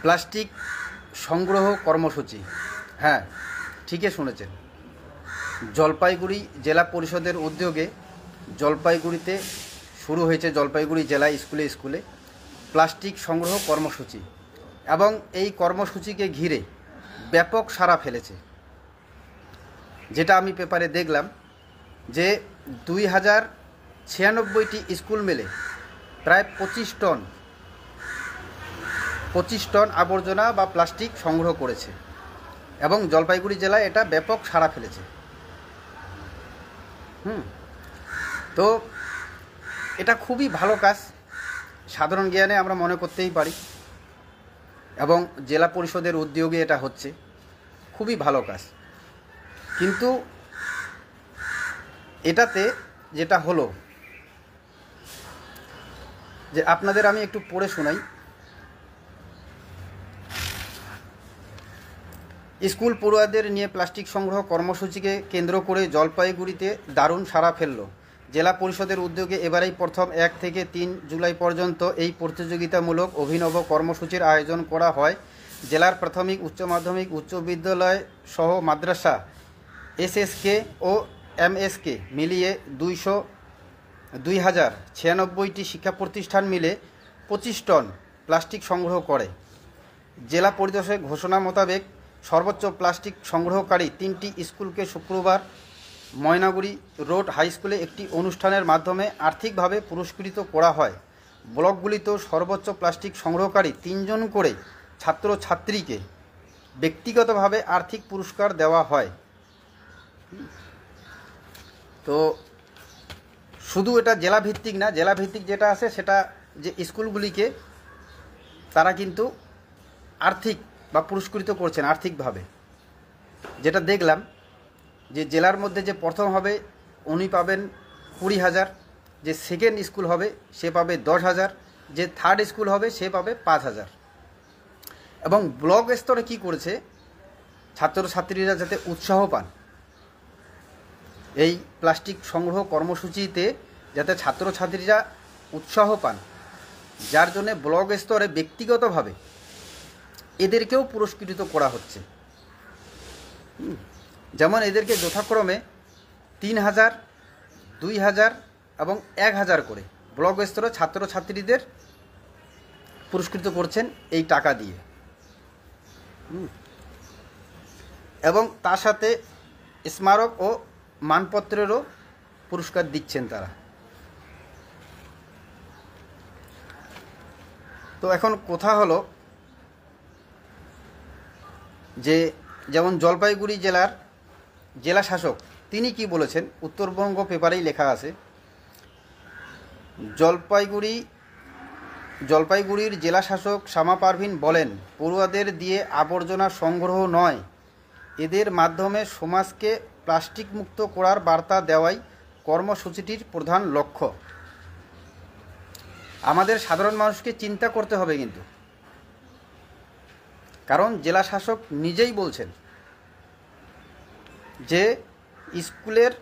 Plastic সংগ্রহ কর্মসূচি। হ্যাঁ, ঠিকই শুনেছেন। জলপাইগুড়ি জেলা পরিষদের উদ্যোগে জলপাইগুড়িতে শুরু হয়েছে জলপাইগুড়ি জেলা স্কুলে স্কুলে প্লাস্টিক সংগ্রহ কর্মসূচি, এবং এই কর্মসূচিকে ঘিরে ব্যাপক সাড়া ফেলেছে। যেটা আমি পেপারে দেখলাম যে 2096টি স্কুল মিলে প্রায় 25 টন আবর্জনা বা প্লাস্টিক সংগ্রহ করেছে, এবং জলপাইগুড়ি জেলায় এটা ব্যাপক সাড়া ফেলেছে। তো এটা খুবই ভালো কাজ, সাধারণ জ্ঞানে আমরা মনে করতেই পারি, এবং জেলা পরিষদের উদ্যোগে এটা হচ্ছে, খুবই ভালো কাজ। কিন্তু এটাতে যেটা হলো যে আপনাদের আমি একটু পড়ে শোনাই। স্কুল পড়ুয়াদের নিয়ে প্লাস্টিক সংগ্রহ কর্মসূচিকে কেন্দ্র করে জলপাইগুড়িতে দারুণ সাড়া ফেলল। জেলা পরিষদের উদ্যোগে এবারেই প্রথম 1 থেকে 3 জুলাই পর্যন্ত এই প্রতিযোগিতামূলক অভিনব কর্মসূচির আয়োজন করা হয়। জেলার প্রাথমিক, উচ্চ মাধ্যমিক, উচ্চ বিদ্যালয় সহ মাদ্রাসা, এসএসকে ও এমএসকে মিলিয়ে 2096টি শিক্ষা প্রতিষ্ঠান মিলে 25 টন প্লাস্টিক সংগ্রহ করে। জেলা পরিষদের ঘোষণা মোতাবেক সর্বোচ্চ প্লাস্টিক সংগ্রহকারী 3টি স্কুলকে শুক্রবার ময়নাগুড়ি রোড হাই স্কুলে একটি অনুষ্ঠানের মাধ্যমে আর্থিকভাবে পুরস্কৃত করা হয়। ব্লকগুলিতেও সর্বোচ্চ প্লাস্টিক সংগ্রহকারী 3 জন করে ছাত্রছাত্রীকে ব্যক্তিগতভাবে আর্থিক পুরস্কার দেওয়া হয়। তো শুধু এটা জেলাভিত্তিক না, জেলাভিত্তিক যেটা আছে সেটা যে স্কুলগুলিকে তারা কিন্তু আর্থিক বা পুরস্কৃত করছেন আর্থিকভাবে। যেটা দেখলাম যে জেলার মধ্যে যে প্রথম হবে উনি পাবেন 20,000, যে সেকেন্ড স্কুল হবে সে পাবে 10,000, যে থার্ড স্কুল হবে সে পাবে 5,000। এবং ব্লক স্তরে কি করেছে, ছাত্রছাত্রীরা যাতে উৎসাহ পান, এই প্লাস্টিক সংগ্রহ কর্মসূচিতে যাতে ছাত্রছাত্রীরা উৎসাহ পান, যার জন্যে ব্লক স্তরে ব্যক্তিগতভাবে এদেরকেও পুরস্কৃত করা হচ্ছে। যেমন এদেরকে যথাক্রমে 3,000, 2,000 এবং 1,000 করে ব্লক স্তরে ছাত্রছাত্রীদের পুরস্কৃত করছেন এই টাকা দিয়ে, এবং তার সাথে স্মারক ও মানপত্রেরও পুরস্কার দিচ্ছেন তারা। তো এখন কথা হলো যে যেমন জলপাইগুড়ি জেলার জেলা শাসক তিনি কি বলেছেন, উত্তরবঙ্গ পেপারেই লেখা আছে। জলপাইগুড়ির জেলা শাসক শ্যামা পারভিন বলেন, পড়ুয়াদের দিয়ে আবর্জনা সংগ্রহ নয়, এদের মাধ্যমে সমাজকে প্লাস্টিক মুক্ত করার বার্তা দেওয়াই কর্মসূচিটির প্রধান লক্ষ্য। আমাদের সাধারণ মানুষকে চিন্তা করতে হবে কিন্তু, কারণ জেলা শাসক নিজেই বলছেন যে স্কুলের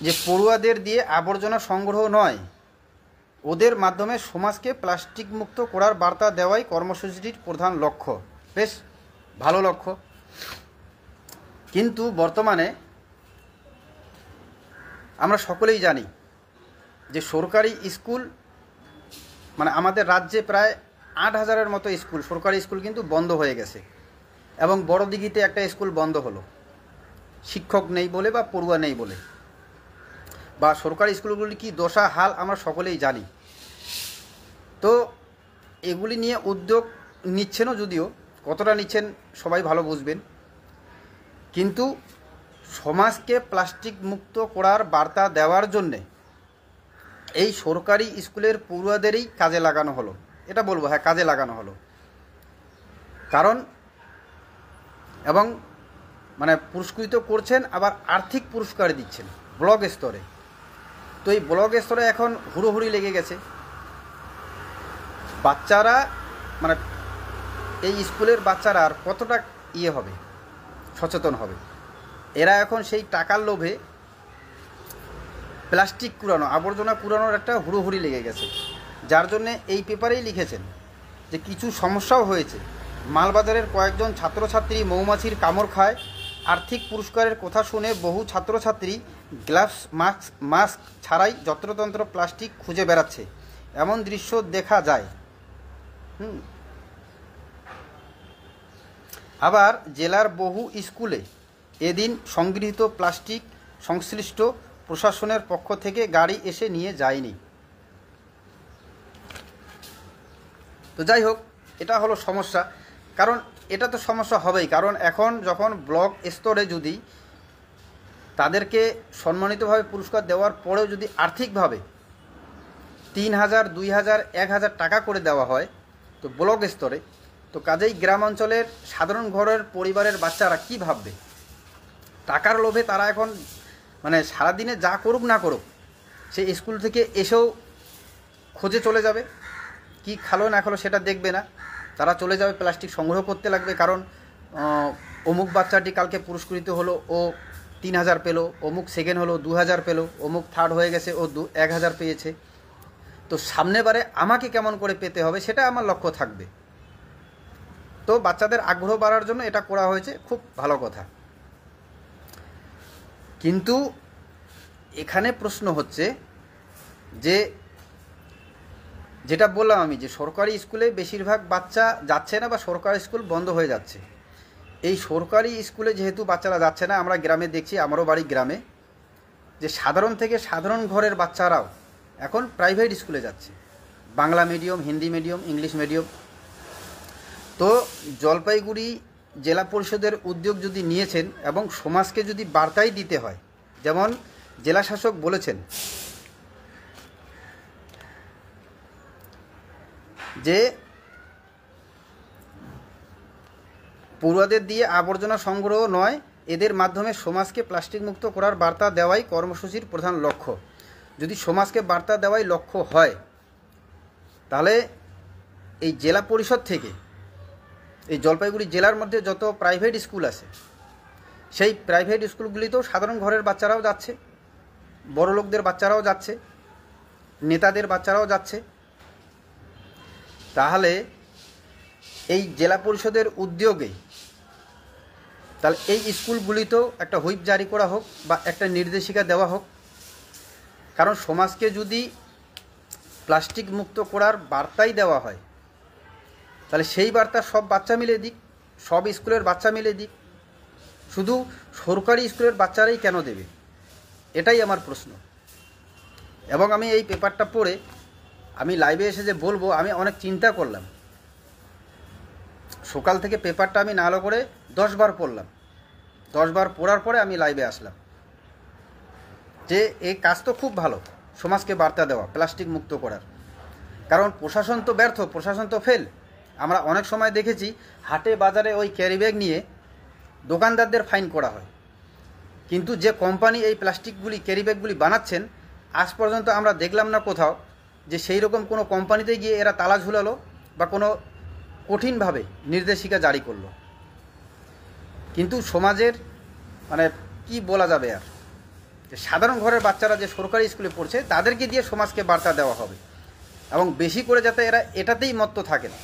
যে পড়ুয়াদের দিয়ে আবর্জনা সংগ্রহ নয়, ওদের মাধ্যমে সমাজকে প্লাস্টিক মুক্ত করার বার্তা দেওয়াই কর্মসূচিটির প্রধান লক্ষ্য। বেশ ভালো লক্ষ্য, কিন্তু বর্তমানে আমরা সকলেই জানি যে সরকারি স্কুল মানে আমাদের রাজ্যে প্রায় 8,000-এর মতো স্কুল, সরকারি স্কুল কিন্তু বন্ধ হয়ে গেছে, এবং বড়দিঘিতে একটা স্কুল বন্ধ হলো শিক্ষক নেই বলে বা পড়ুয়া নেই বলে। বা সরকারি স্কুলগুলি কি দশা হাল আমরা সকলেই জানি। তো এগুলি নিয়ে উদ্যোগ নিচ্ছেনও, যদিও কতটা নিচ্ছেন সবাই ভালো বুঝবেন, কিন্তু সমাজকে প্লাস্টিক মুক্ত করার বার্তা দেওয়ার জন্যে এই সরকারি স্কুলের পড়ুয়াদেরই কাজে লাগানো হলো, এটা বলবো, হ্যাঁ কাজে লাগানো হলো। কারণ এবং মানে পুরস্কৃত করছেন, আবার আর্থিক পুরস্কার দিচ্ছেন ব্লক স্তরে। তো এই ব্লক স্তরে এখন হুড়োহুড়ি লেগে গেছে। বাচ্চারা মানে এই স্কুলের বাচ্চারা আর কতটা হবে, সচেতন হবে। এরা এখন সেই টাকার লোভে প্লাস্টিক কুড়ানো, আবর্জনা কুড়ানোর একটা হুড়োহুড়ি লেগে গেছে। যার জন্যে এই পেপারেই লিখেছেন যে কিছু সমস্যাও হয়েছে। মালবাজারের কয়েকজন ছাত্রছাত্রী মৌমাছির কামড় খায়। আর্থিক পুরস্কারের কথা শুনে বহু ছাত্রছাত্রী গ্লাভস মাস্ক ছাড়াই যত্রতন্ত্র প্লাস্টিক খুঁজে বেড়াচ্ছে, এমন দৃশ্য দেখা যায়। আবার জেলার বহু স্কুলে এদিন সংগৃহীত প্লাস্টিক সংশ্লিষ্ট প্রশাসনের পক্ষ থেকে গাড়ি এসে নিয়ে যায়নি। তো যাই হোক, এটা হলো সমস্যা। কারণ এটা তো সমস্যা হবেই, কারণ এখন যখন ব্লক স্তরে যদি তাদেরকে সম্মানিতভাবে পুরস্কার দেওয়ার পরেও যদি আর্থিকভাবে 3000, 2000, 1000 টাকা করে দেওয়া হয় তো ব্লক স্তরে, তো কাজেই গ্রাম অঞ্চলের সাধারণ ঘরের পরিবারের বাচ্চারা কি ভাববে? টাকার লোভে তারা এখন মানে সারাদিনে যা করুক না করুক, সে স্কুল থেকে এসেও খোঁজে চলে যাবে, কি খালো না খালো সেটা দেখবে না, তারা চলে যাবে প্লাস্টিক সংগ্রহ করতে লাগবে। কারণ অমুক বাচ্চাটি কালকে পুরস্কৃত হলো, ও 3000 পেলো, অমুক সেকেন্ড হলো 2000 পেলো, অমুক থার্ড হয়ে গেছে ও 1000 পেয়েছে। তো সামনেবারে আমাকে কেমন করে পেতে হবে সেটা আমার লক্ষ্য থাকবে। তো বাচ্চাদের আগ্রহ বাড়ার জন্য এটা করা হয়েছে, খুব ভালো কথা। কিন্তু এখানে প্রশ্ন হচ্ছে যে, যেটা বললাম আমি, যে সরকারি স্কুলে বেশিরভাগ বাচ্চা যাচ্ছে না বা সরকারি স্কুল বন্ধ হয়ে যাচ্ছে। এই সরকারি স্কুলে যেহেতু বাচ্চারা যাচ্ছে না, আমরা গ্রামে দেখছি, আমারও বাড়ি গ্রামে, যে সাধারণ থেকে সাধারণ ঘরের বাচ্চারাও এখন প্রাইভেট স্কুলে যাচ্ছে, Bangla medium, Hindi medium, English medium. তো জলপাইগুড়ি জেলা পরিষদের উদ্যোগ যদি নিয়েছেন এবং সমাজকে যদি বার্তাই দিতে হয়, যেমন জেলা শাসক বলেছেন যে পড়ুয়াদের দিয়ে আবর্জনা সংগ্রহ নয়, এদের মাধ্যমে সমাজকে প্লাস্টিক মুক্ত করার বার্তা দেওয়াই কর্মসূচির প্রধান লক্ষ্য। যদি সমাজকে বার্তা দেওয়াই লক্ষ্য হয়, তাহলে এই জেলা পরিষদ থেকে এই জলপাইগুড়ি জেলার মধ্যে যত প্রাইভেট স্কুল আছে, সেই প্রাইভেট স্কুলগুলিতেও সাধারণ ঘরের বাচ্চারাও যাচ্ছে, বড় লোকদের বাচ্চারাও যাচ্ছে, নেতাদের বাচ্চারাও যাচ্ছে। তাহলে এই জেলা পরিষদের উদ্যোগে তাহলে এই স্কুলগুলিতেও একটা হুইপ জারি করা হোক বা একটা নির্দেশিকা দেওয়া হোক। কারণ সমাজকে যদি প্লাস্টিক মুক্ত করার বার্তাই দেওয়া হয়, তাহলে সেই বার্তা সব বাচ্চা মিলে দিক, সব স্কুলের বাচ্চা মিলে দিক, শুধু সরকারি স্কুলের বাচ্চারাই কেন দেবে? এটাই আমার প্রশ্ন। এবং আমি এই পেপারটা পড়ে আমি লাইভে এসে যে বলবো, আমি অনেক চিন্তা করলাম। সকাল থেকে পেপারটা আমি না হলো করে 10 বার পড়লাম। 10 বার পড়ার পরে আমি লাইভে আসলাম যে এই কাজ তো খুব ভালো, সমাজকে বার্তা দেওয়া, প্লাস্টিক মুক্ত করার। কারণ প্রশাসন তো ব্যর্থ, প্রশাসন তো ফেল। আমরা অনেক সময় দেখেছি হাটে বাজারে ওই ক্যারি ব্যাগ নিয়ে দোকানদারদের ফাইন করা হয়, কিন্তু যে কোম্পানি এই প্লাস্টিকগুলি ক্যারি ব্যাগগুলি বানাচ্ছেন, আজ পর্যন্ত আমরা দেখলাম না কোথাও যে সেই রকম কোনো কোম্পানিতে গিয়ে এরা তালা ঝুলালো বা কোনো কঠিনভাবে নির্দেশিকা জারি করলো। কিন্তু সমাজের মানে কি বলা যাবে আর, যে সাধারণ ঘরের বাচ্চারা যে সরকারি স্কুলে পড়ছে তাদেরকে দিয়ে সমাজকে বার্তা দেওয়া হবে, এবং বেশি করে যাতে এরা এটাতেই মত্ত থাকে না।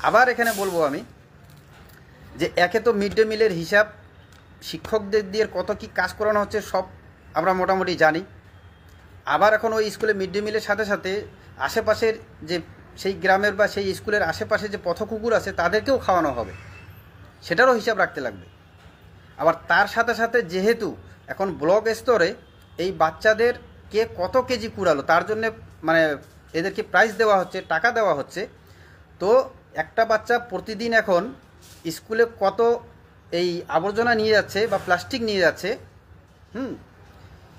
আবার এখানে বলবো আমি যে একে তো মিড ডে মিলের হিসাব, শিক্ষকদের দিয়ে কত কি কাজ করানো হচ্ছে সব আমরা মোটামুটি জানি। আবার এখন ওই স্কুলে মিড ডে মিলের সাথে সাথে আশেপাশের যে সেই গ্রামের বা সেই স্কুলের আশেপাশে যে পথকুকুর আছে তাদেরকেও খাওয়ানো হবে, সেটারও হিসাব রাখতে লাগবে। আবার তার সাথে সাথে যেহেতু এখন ব্লক স্তরে এই বাচ্চাদের কে কত কেজি কুড়ালো তার জন্যে মানে এদেরকে প্রাইজ দেওয়া হচ্ছে, টাকা দেওয়া হচ্ছে। তো একটা বাচ্চা প্রতিদিন এখন স্কুলে কত এই আবর্জনা নিয়ে যাচ্ছে বা প্লাস্টিক নিয়ে যাচ্ছে,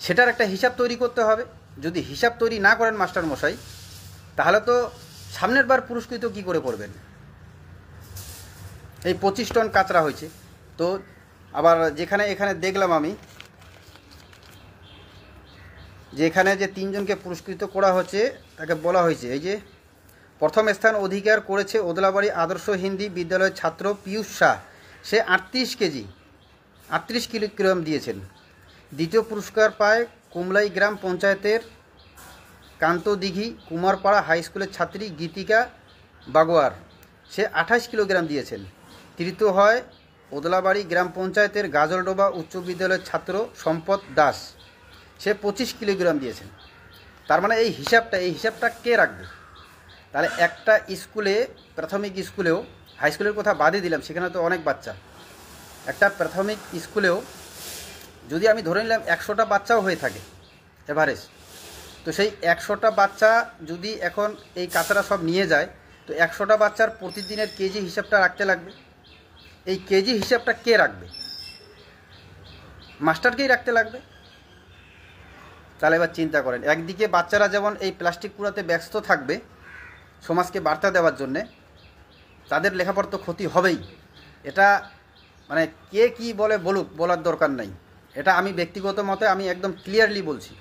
সেটার একটা হিসাব তৈরি করতে হবে। যদি হিসাব তৈরি না করেন মাস্টার মশাই, তাহলে তো সামনের বার পুরস্কৃত কি করে করবেন? এই 25 টন কাঁচরা হয়েছে। তো আবার যেখানে এখানে দেখলাম আমি যে এখানে যে 3 জনকে পুরস্কৃত করা হচ্ছে, তাকে বলা হয়েছে এই যে প্রথম স্থান অধিকার করেছে ওদলাবাড়ি আদর্শ হিন্দি বিদ্যালয়ের ছাত্র পীয়ূষ শাহ, সে 38 কিলোগ্রাম দিয়েছেন। দ্বিতীয় পুরস্কার পায় কুমলাই গ্রাম পঞ্চায়েতের কান্তদিঘি কুমারপাড়া হাই স্কুলের ছাত্রী গীতিকা বাগোয়ার, সে 28 কিলোগ্রাম দিয়েছেন। তৃতীয় হয় ওদলাবাড়ি গ্রাম পঞ্চায়েতের গাজলডোবা উচ্চ বিদ্যালয়ের ছাত্র সম্পদ দাস, সে 25 কিলোগ্রাম দিয়েছেন। তার মানে এই হিসাবটা কে রাখবে? তাহলে একটা স্কুলে, প্রাথমিক স্কুলেও, হাই স্কুলের কথা বাদই দিলাম, সেখানে তো অনেক বাচ্চা, একটা প্রাথমিক স্কুলেও যদি আমি ধরে নিলাম 100টা বাচ্চাও হয়ে থাকে এভারেজ, তো সেই 100টা বাচ্চা যদি এখন এই কাতারা সব নিয়ে যায়, তো 100টা বাচ্চার প্রতিদিনের কেজি হিসাবটা রাখতে লাগবে। এই কেজি হিসাবটা কে রাখবে? মাস্টারকেই রাখতে লাগবে। তাহলে এবার চিন্তা করেন, একদিকে বাচ্চারা যেমন এই প্লাস্টিক কুড়াতে ব্যস্ত থাকবে সমাজকে বার্তা দেওয়ার জন্যে, তাদের লেখাপড়া তো ক্ষতি হবেই। এটা মানে কে কি বলে বলুক, বলার দরকার নাই, এটা আমি ব্যক্তিগত মতে আমি একদম ক্লিয়ারলি বলছি।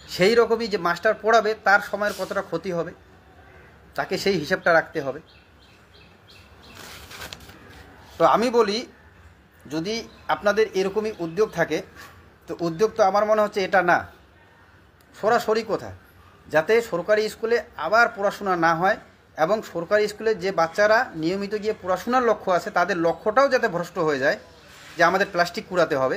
সেই রকমই যে মাস্টার পড়াবে তার সময়ের কতটা ক্ষতি হবে, তাকে সেই হিসাবটা রাখতে হবে। তো আমি বলি, যদি আপনাদের এরকমই উদ্যোগ থাকে, তো উদ্যোগ তো আমার মনে হচ্ছে এটা না, সরাসরি কথা, যাতে সরকারি স্কুলে আবার পড়াশোনা না হয় এবং সরকারি স্কুলে যে বাচ্চারা নিয়মিত গিয়ে পড়াশোনার লক্ষ্য আছে তাদের লক্ষ্যটাও যাতে ভ্রষ্ট হয়ে যায় যে আমাদের প্লাস্টিক কুড়াতে হবে।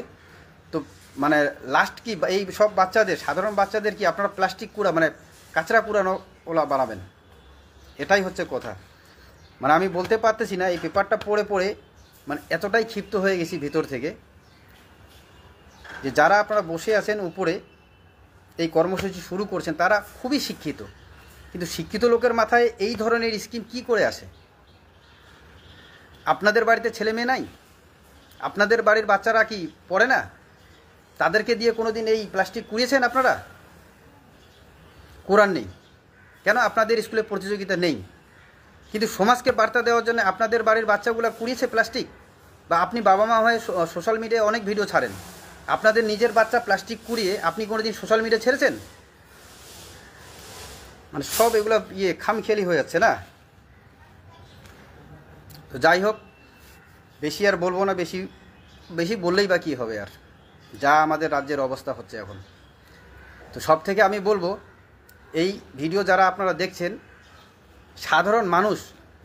তো মানে লাস্ট কি এই সব বাচ্চাদের, সাধারণ বাচ্চাদের কি আপনারা প্লাস্টিক কুড়া মানে কাঁচরা কুড়ানো ওলা বানাবেন? এটাই হচ্ছে কথা। মানে আমি বলতে পারতেছি না, এই পেপারটা পড়ে পড়ে মানে এতটাই ক্ষিপ্ত হয়ে গেছি ভিতর থেকে, যে যারা আপনারা বসে আছেন উপরে এই কর্মসূচি শুরু করছেন তারা খুবই শিক্ষিত, কিন্তু শিক্ষিত লোকের মাথায় এই ধরনের স্কিম কি করে আসে? আপনাদের বাড়িতে ছেলে মেয়ে নাই? আপনাদের বাড়ির বাচ্চারা কি পড়ে না? তাদেরকে দিয়ে কোনো দিন এই প্লাস্টিক কুড়িয়েছেন আপনারা? কুড়ান নেই কেন? আপনাদের স্কুলে প্রতিযোগিতা নেই, কিন্তু সমাজকে বার্তা দেওয়ার জন্য আপনাদের বাড়ির বাচ্চাগুলো কুড়িয়েছে প্লাস্টিক। বা আপনি বাবা মা হয়ে সোশ্যাল মিডিয়ায় অনেক ভিডিও ছাড়েন, আপনাদের নিজের বাচ্চা প্লাস্টিক কুড়িয়ে আপনি কোনো দিন সোশ্যাল মিডিয়া ছেড়েছেন? মানে সব এগুলো খামখেয়ালি হয়ে যাচ্ছে না। তো যাই হোক, বেশি আর বলবো না, বেশি বেশি বললেই বা কী হবে, আর যা আমাদের রাজ্যের অবস্থা হচ্ছে এখন। তো সব থেকে আমি বলবো, এই ভিডিও যারা আপনারা দেখছেন, সাধারণ মানুষ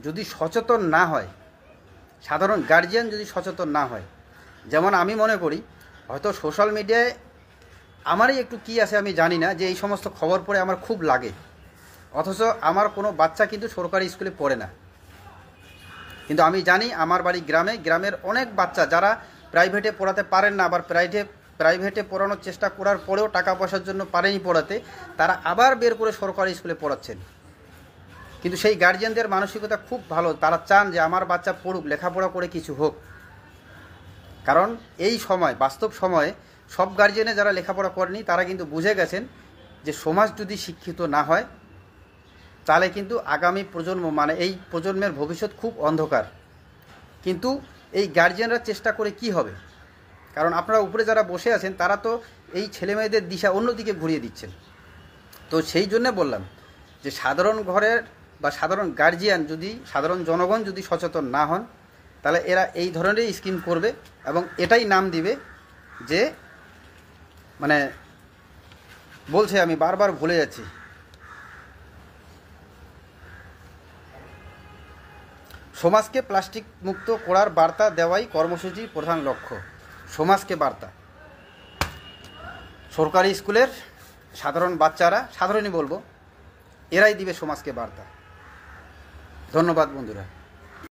যদি সচেতন না হয়, সাধারণ গার্জিয়ান যদি সচেতন না হয়, যেমন আমি মনে করি হয়তো সোশ্যাল মিডিয়ায় আমারই একটু কি আছে আমি জানি না, যে এই সমস্ত খবর পড়ে আমার খুব লাগে, অথচ আমার কোনো বাচ্চা কিন্তু সরকারি স্কুলে পড়ে না। কিন্তু আমি জানি আমার বাড়ি গ্রামে, গ্রামের অনেক বাচ্চা যারা প্রাইভেটে পড়াতে পারেন না, আবার প্রাইভেটে পড়ানোর চেষ্টা করার পরেও টাকা পয়সার জন্য পারেনি পড়াতে, তারা আবার বের করে সরকারি স্কুলে পড়াচ্ছেন। কিন্তু সেই গার্জিয়ানদের মানসিকতা খুব ভালো, তারা চান যে আমার বাচ্চা পড়ুক, লেখাপড়া করে কিছু হোক। কারণ এই সময়, বাস্তব সময়ে সব গার্জিয়ানে যারা লেখাপড়া করেনি তারা কিন্তু বুঝে গেছেন যে সমাজ যদি শিক্ষিত না হয় তাহলে কিন্তু আগামী প্রজন্ম, মানে এই প্রজন্মের ভবিষ্যৎ খুব অন্ধকার। কিন্তু এই গার্জিয়ানরা চেষ্টা করে কি হবে? কারণ আপনারা উপরে যারা বসে আছেন তারা তো এই ছেলেমেয়েদের দিশা অন্যদিকে ঘুরিয়ে দিচ্ছেন। তো সেই জন্যে বললাম যে সাধারণ ঘরের বা সাধারণ গার্জিয়ান যদি, সাধারণ জনগণ যদি সচেতন না হন, তাহলে এরা এই ধরনেরই স্কিম করবে এবং এটাই নাম দিবে যে, মানে বলছে, আমি বারবার ভুলে যাচ্ছি, সমাজকে প্লাস্টিক মুক্ত করার বার্তা দেওয়াই কর্মসূচির প্রধান লক্ষ্য। সমাজকে বার্তা, সরকারি স্কুলের সাধারণ বাচ্চারা, সাধারণই বলবো, এরাই দিবে সমাজকে বার্তা। ধন্যবাদ বন্ধুরা।